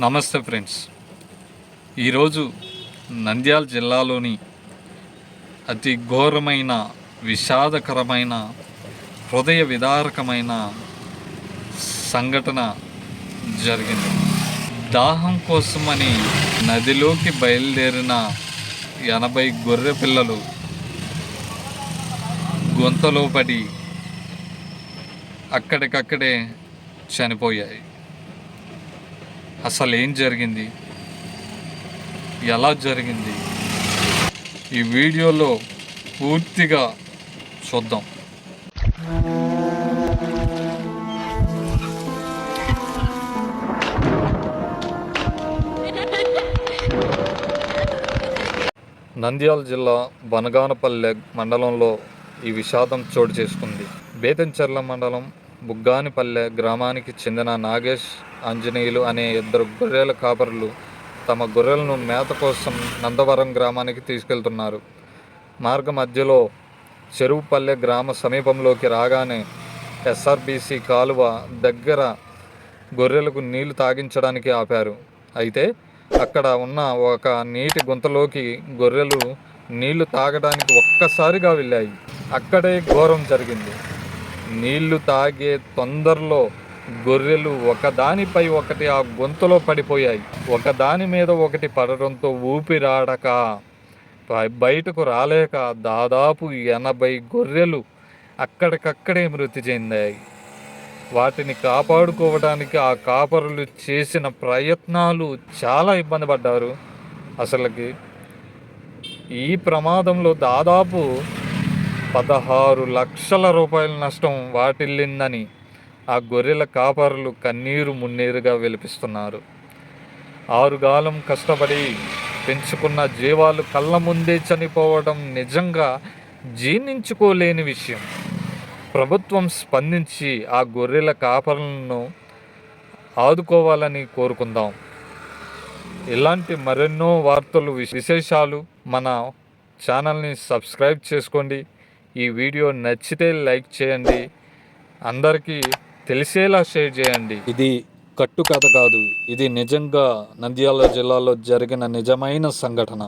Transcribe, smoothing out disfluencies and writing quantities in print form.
నమస్తే ఫ్రెండ్స్. ఈరోజు నంద్యాల జిల్లాలోని అతి ఘోరమైన, విషాదకరమైన, హృదయ విదారకమైన సంఘటన జరిగింది. దాహం కోసమని నదిలోకి బయలుదేరిన 80 గొర్రె పిల్లలు గుంతలో పడి అక్కడికక్కడే చనిపోయాయి. అసలు ఏం జరిగింది, ఎలా జరిగింది, ఈ వీడియోలో పూర్తిగా చూద్దాం. నంద్యాల జిల్లా బనగానపల్లె మండలంలో ఈ విషాదం చోటు చేసుకుంది. బేతంచెర్ల మండలం బుగ్గానిపల్లె గ్రామానికి చెందిన నాగేష్, ఆంజనేయులు అనే 2 గొర్రెల కాపరులు తమ గొర్రెలను మేత కోసం నందవరం గ్రామానికి తీసుకెళ్తున్నారు. మార్గ మధ్యలో చెరువుపల్లె గ్రామ సమీపంలోకి రాగానే ఎస్ఆర్బీసీ కాలువ దగ్గర గొర్రెలకు నీళ్లు తాగించడానికి ఆపారు. అయితే అక్కడ ఉన్న ఒక నీటి గుంతలోకి గొర్రెలు నీళ్లు తాగడానికి ఒక్కసారిగా వెళ్ళాయి. అక్కడే ఘోరం జరిగింది. నీళ్లు తాగే తొందరలో గొర్రెలు ఒకదానిపై ఒకటి ఆ గొంతులో పడిపోయాయి. ఒకదాని మీద ఒకటి పడడంతో ఊపిరాడక బయటకు రాలేక దాదాపు 80 గొర్రెలు అక్కడికక్కడే మృతి చెందాయి. వాటిని కాపాడుకోవడానికి ఆ కాపరులు చేసిన ప్రయత్నాలు చాలా ఇబ్బంది పడ్డారు. అసలుకి ఈ ప్రమాదంలో దాదాపు 16 లక్షల రూపాయల నష్టం వాటిల్లిందని ఆ గొర్రెల కాపరులు కన్నీరు మున్నీరుగా వెలిపిస్తున్నారు. 6 కాలం కష్టపడి పెంచుకున్న జీవాలు కళ్ళ ముందే చనిపోవడం నిజంగా జీర్ణించుకోలేని విషయం. ప్రభుత్వం స్పందించి ఆ గొర్రెల కాపరులను ఆదుకోవాలని కోరుకుందాం. ఇలాంటి మరెన్నో వార్తలు, విశేషాలు మన ఛానల్ని సబ్స్క్రైబ్ చేసుకోండి. ఈ వీడియో నచ్చితే లైక్ చేయండి, అందరికీ తెలిసేలా షేర్ చేయండి. ఇది కట్టు కథ కాదు, ఇది నిజంగా నంద్యాల జిల్లాలో జరిగిన నిజమైన సంఘటన.